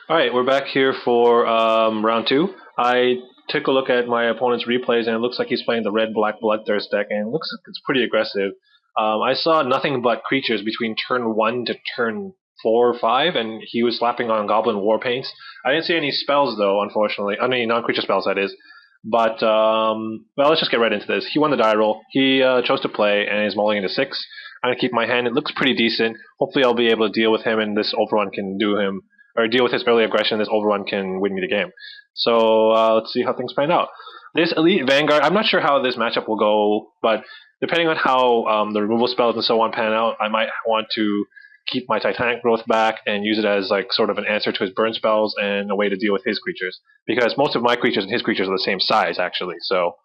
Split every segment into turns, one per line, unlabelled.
All right, we're back here for round two. I took a look at my opponent's replays, and it looks like he's playing the red-black Bloodthirst deck, and it looks like it's pretty aggressive. I saw nothing but creatures between turn 1 to turn 4 or 5, and he was slapping on Goblin Warpaints. I didn't see any spells, though, unfortunately. I mean, non-creature spells, that is. But, well, let's just get right into this. He won the die roll. He chose to play, and he's mulling into 6. I'm going to keep my hand. It looks pretty decent. Hopefully I'll be able to deal with him, and this overrun can do him or deal with his early aggression. This overrun can win me the game. So let's see how things pan out. This Elite Vanguard, I'm not sure how this matchup will go, but depending on how the removal spells and so on pan out, I might want to keep my Titanic growth back and use it as like sort of an answer to his burn spells and a way to deal with his creatures. Because most of my creatures and his creatures are the same size, actually. So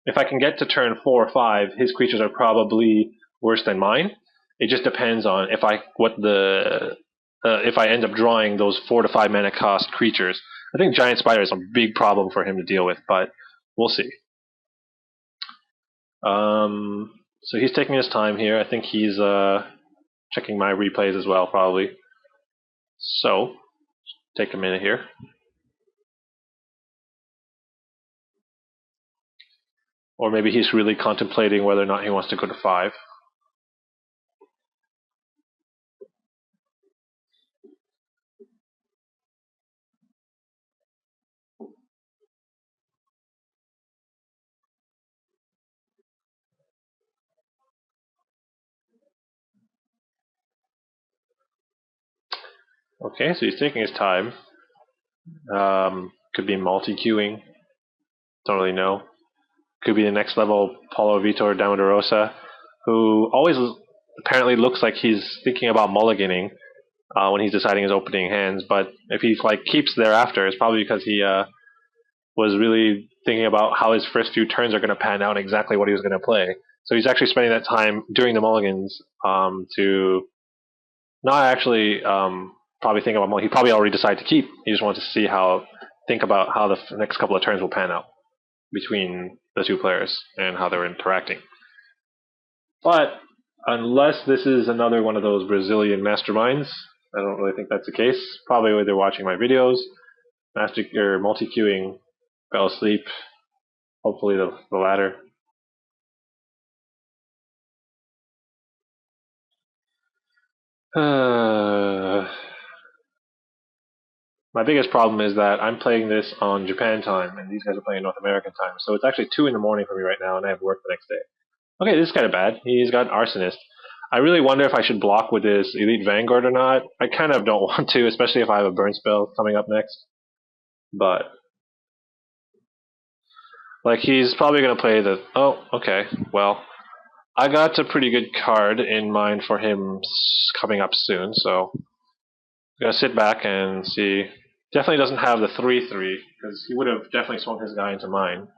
if I can get to turn 4 or 5, his creatures are probably worse than mine. It just depends on if I end up drawing those 4 to 5 mana cost creatures. I think Giant Spider is a big problem for him to deal with, but we'll see. So he's taking his time here. I think he's checking my replays as well, probably. So, take a minute here. Or maybe he's really contemplating whether or not he wants to go to 5. Okay, so he's taking his time. Could be multi-queuing. Don't really know. Could be the next level Paulo Vitor Damarosa, who always apparently looks like he's thinking about mulliganing when he's deciding his opening hands. But if he keeps thereafter, it's probably because he was really thinking about how his first few turns are going to pan out and exactly what he was going to play. So he's actually spending that time during the mulligans to not actually probably think about mulligan. He probably already decided to keep. He just wants to think about how the next couple of turns will pan out between the two players and how they're interacting. But unless this is another one of those Brazilian masterminds, I don't really think that's the case. Probably they're watching my videos, multi-queuing, fell asleep. Hopefully the latter. My biggest problem is that I'm playing this on Japan time, and these guys are playing North American time. So it's actually 2 in the morning for me right now, and I have work the next day. Okay, this is kind of bad. He's got an Arsonist. I really wonder if I should block with this Elite Vanguard or not. I kind of don't want to, especially if I have a burn spell coming up next. But he's probably going to play the... Oh, okay. Well, I got a pretty good card in mind for him coming up soon, so I'm going to sit back and see. Definitely doesn't have the 3/3, because he would have definitely swung his guy into mine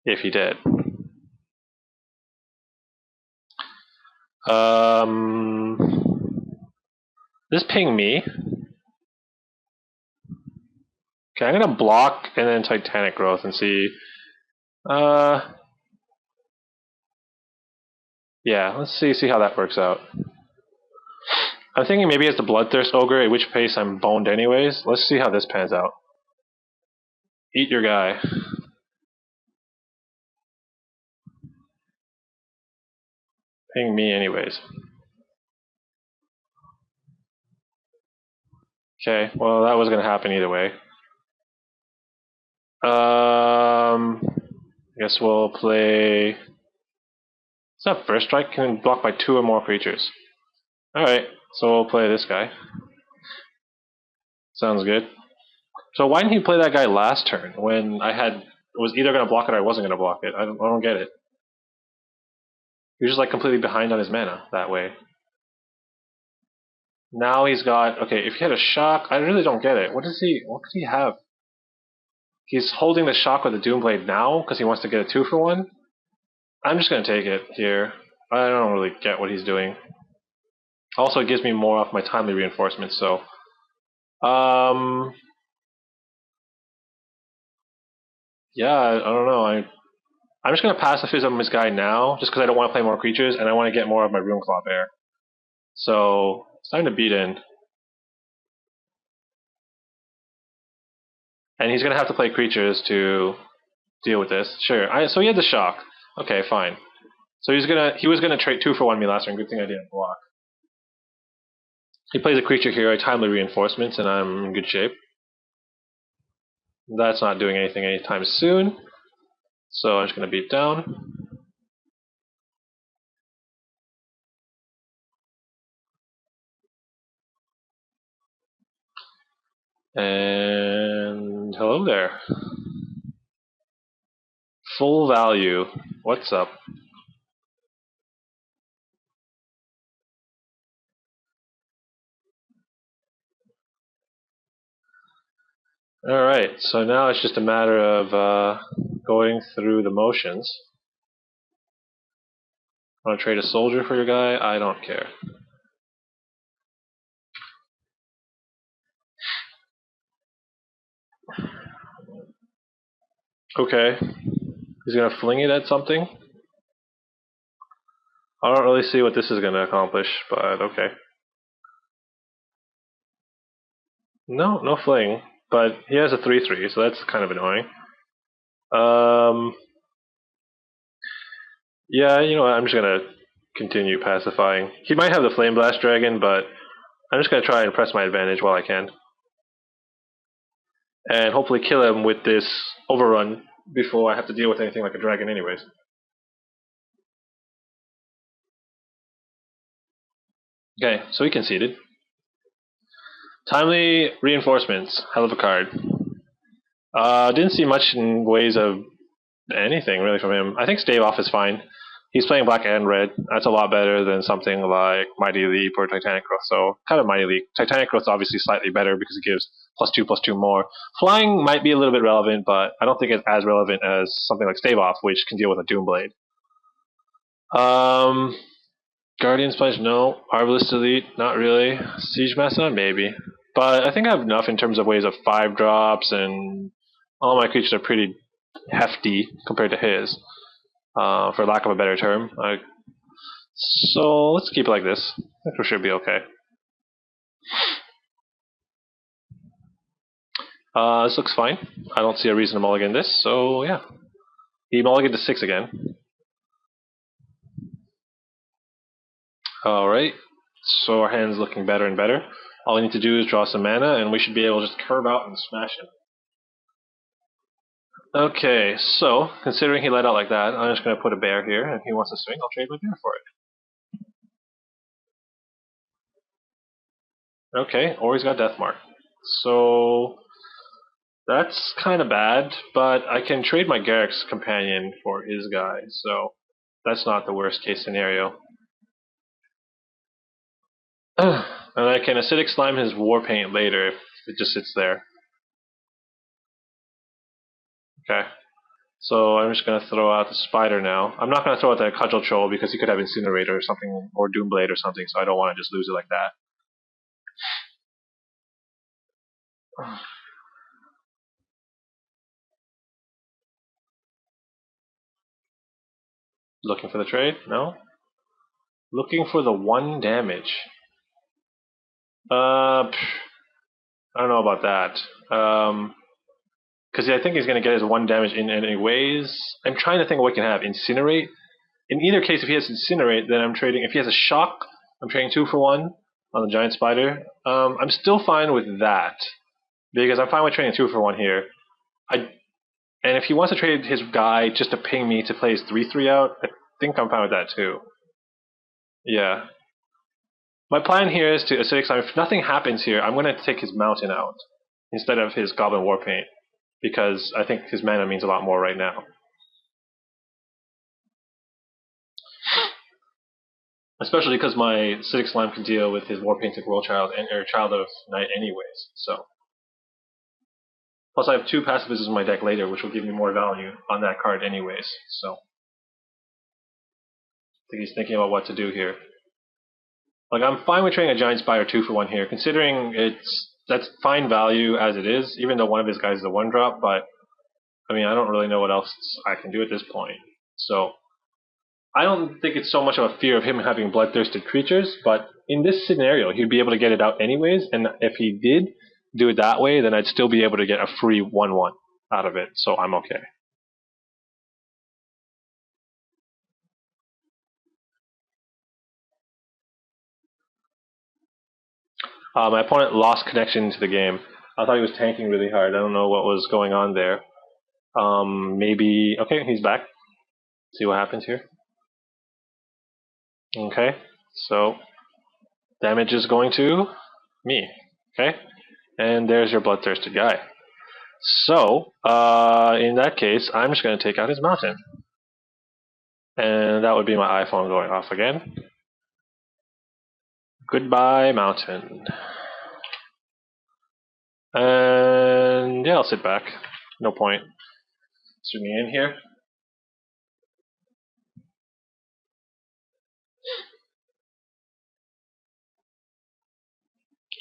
if he did. This ping me. Okay, I'm gonna block and then Titanic Growth and see. Yeah, let's see how that works out. I'm thinking maybe it's the Bloodthirst Ogre, at which pace I'm boned anyways. Let's see how this pans out. Eat your guy. Ping me anyways. Okay, well that was gonna happen either way. I guess we'll play. It's not First Strike, can block by 2 or more creatures. Alright, so we'll play this guy. Sounds good. So why didn't he play that guy last turn when I was either gonna block it or I wasn't gonna block it? I don't get it. He was just completely behind on his mana that way. Now he's got if he had a shock, I really don't get it. What could he have? He's holding the shock with the Doomblade now because he wants to get a 2-for-1. I'm just gonna take it here. I don't really get what he's doing. Also, it gives me more off my timely reinforcements, so yeah, I don't know. I'm just gonna pacifism this guy now, just because I don't want to play more creatures and I want to get more of my Runeclaw Bear. So it's time to beat in. And he's going to have to play creatures to deal with this. Sure. So he had the shock. Okay, fine. So he was gonna trade 2-for-1 me last turn. Good thing I didn't block. He plays a creature here, I timely reinforcements, and I'm in good shape. That's not doing anything anytime soon. So I'm just gonna beat down. And hello there. Full value. What's up? Alright, so now it's just a matter of going through the motions. Want to trade a soldier for your guy? I don't care. Okay. He's gonna fling it at something? I don't really see what this is gonna accomplish, but okay. No fling, but he has a 3/3, so that's kind of annoying. Yeah, you know what, I'm just gonna continue pacifying. He might have the Flame Blast Dragon, but I'm just gonna try and press my advantage while I can. And hopefully kill him with this overrun before I have to deal with anything like a dragon anyways. Okay, so he conceded. Timely Reinforcements, hell of a card. Didn't see much in ways of anything really from him. I think Stave Off is fine. He's playing black and red. That's a lot better than something like Mighty Leap or Titanic Growth. So kind of Mighty Leap. Titanic Growth is obviously slightly better because it gives +2/+2 more. Flying might be a little bit relevant, but I don't think it's as relevant as something like Stave Off, which can deal with a Doomblade. Guardian Splash, no. Arbalist Elite, not really. Siege Mesa, maybe. But I think I have enough in terms of ways of 5-drops, and all my creatures are pretty hefty compared to his, for lack of a better term. So let's keep it like this. I think we should be okay. This looks fine. I don't see a reason to mulligan this, so yeah. He mulliganed to 6 again. Alright, so our hand's looking better and better. All we need to do is draw some mana, and we should be able to just curve out and smash him. Okay, so, considering he let out like that, I'm just going to put a bear here, and if he wants to swing, I'll trade my bear for it. Okay, or he's got Deathmark. So, that's kind of bad, but I can trade my Garrick's companion for his guy, so that's not the worst case scenario. And I can Acidic Slime his Warpaint later if it just sits there. Okay. So I'm just going to throw out the Spider now. I'm not going to throw out the Cudgel Troll because he could have Incinerator or something, or Doomblade or something, so I don't want to just lose it like that. Looking for the trade? No? Looking for the 1 damage. I don't know about that. Because I think he's going to get his 1 damage in anyways. I'm trying to think of what he can have. Incinerate? In either case, if he has Incinerate, then I'm trading. If he has a Shock, I'm trading 2-for-1 on the Giant Spider. I'm still fine with that. Because I'm fine with trading 2-for-1 here. And if he wants to trade his guy just to ping me to play his 3/3 out, I think I'm fine with that too. Yeah. My plan here is to Acidic Slime. If nothing happens here, I'm going to take his Mountain out instead of his Goblin Warpaint, because I think his mana means a lot more right now. Especially because my Acidic Slime can deal with his Warpainted World Child or Child of Night anyways. So. Plus I have 2 pacifisms in my deck later, which will give me more value on that card anyways. So. I think he's thinking about what to do here. Like, I'm fine with trading a Giant Spider 2-for-1 here, considering that's fine value as it is, even though one of his guys is a 1-drop, but I mean, I don't really know what else I can do at this point. So, I don't think it's so much of a fear of him having bloodthirsted creatures, but in this scenario, he'd be able to get it out anyways, and if he did, do it that way, then I'd still be able to get a free 1/1 out of it, so I'm okay. My opponent lost connection to the game. I thought he was tanking really hard. I don't know what was going on there. Maybe... Okay, he's back. See what happens here. Okay, so damage is going to me. Okay, and there's your bloodthirsty guy. So, in that case, I'm just going to take out his mountain. And that would be my iPhone going off again. Goodbye, mountain. And yeah, I'll sit back. No point swinging in here.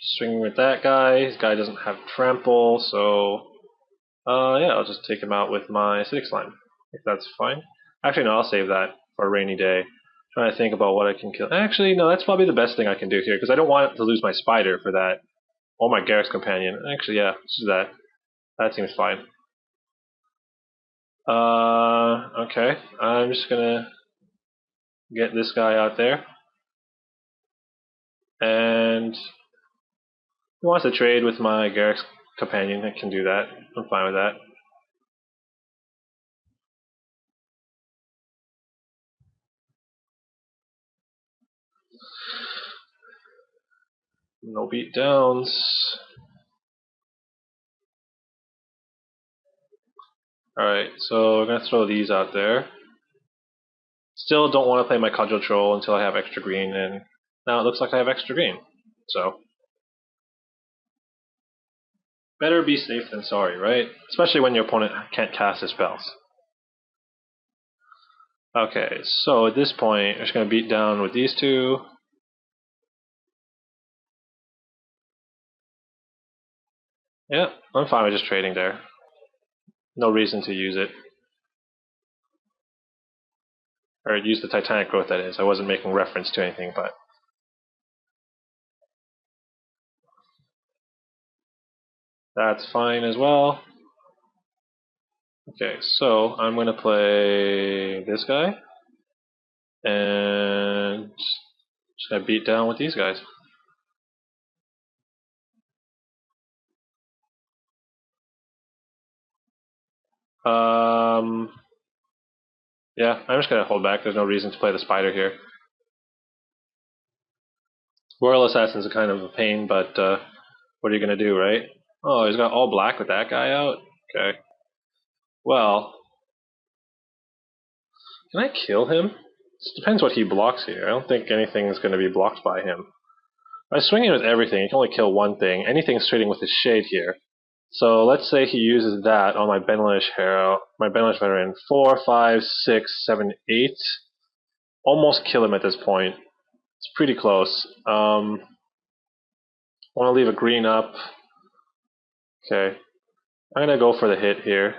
Swinging with that guy. His guy doesn't have trample, so yeah, I'll just take him out with my acidic slime, if that's fine. Actually, no, I'll save that for a rainy day. Trying to think about what I can kill. Actually, no, that's probably the best thing I can do here, because I don't want to lose my spider for that. Or my Garrick's companion. Actually, yeah, let's do that. That seems fine. Okay. I'm just gonna get this guy out there. And he wants to trade with my Garrick's companion. I can do that. I'm fine with that. No beat downs. Alright, so we're gonna throw these out there. Still don't want to play my Cudgel Troll until I have extra green, and now it looks like I have extra green. So better be safe than sorry, right? Especially when your opponent can't cast his spells. Okay, so at this point, I'm just going to beat down with these two. Yeah, I'm fine with just trading there. No reason to use it. Or use the Titanic Growth, that is. I wasn't making reference to anything, but... That's fine as well. Okay, so I'm going to play this guy. And just going to beat down with these guys. Yeah, I'm just going to hold back. There's no reason to play the spider here. Royal Assassin's a kind of a pain, but what are you going to do, right? Oh, he's got all black with that guy out? Okay. Well, can I kill him? It depends what he blocks here. I don't think anything is going to be blocked by him. By swinging with everything, you can only kill one thing. Anything's trading with his shade here. So let's say he uses that on my Benelish hero, my Benelish veteran. 4, 5, 6, 7, 8. Almost kill him at this point. It's pretty close. Want to leave a green up. Okay. I'm going to go for the hit here.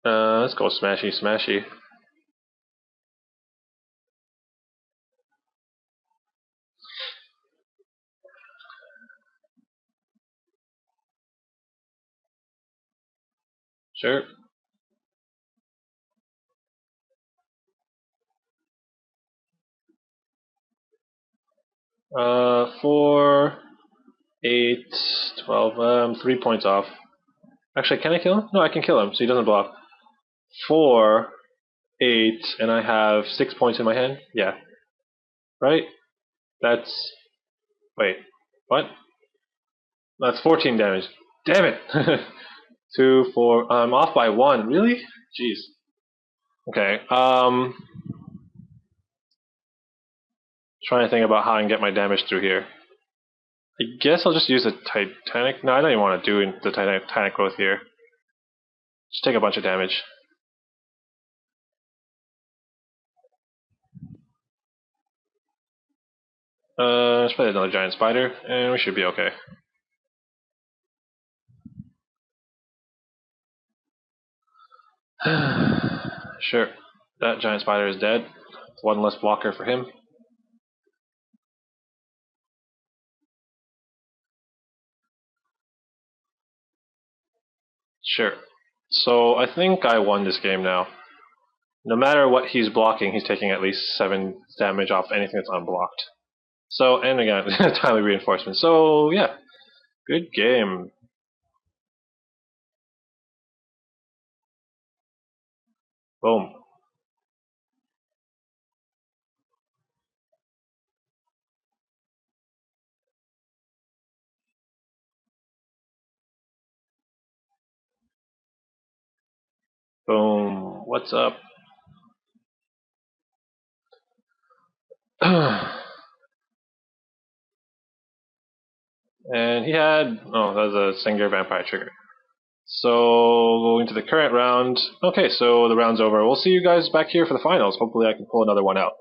Let's go smashy smashy. Sure. 4, 8, 12. 3 points off. Actually, can I kill him? No, I can kill him, so he doesn't block. 4, 8, and I have 6 points in my hand? Yeah. Right? That's... Wait. What? That's 14 damage. Damn it! 2, 4... I'm off by 1. Really? Jeez. Okay, trying to think about how I can get my damage through here. I guess I'll just use a Titanic... No, I don't even want to do the Titanic Growth here. Just take a bunch of damage. Let's play another giant spider, and we should be okay. Sure, that giant spider is dead. One less blocker for him. Sure. So I think I won this game now. No matter what he's blocking, he's taking at least 7 damage off anything that's unblocked. So, and again, timely reinforcement. So, yeah, good game. Boom. Boom. What's up? And he had, oh, that was a Singer Vampire trigger. So, going to the current round. Okay, so the round's over. We'll see you guys back here for the finals. Hopefully I can pull another one out.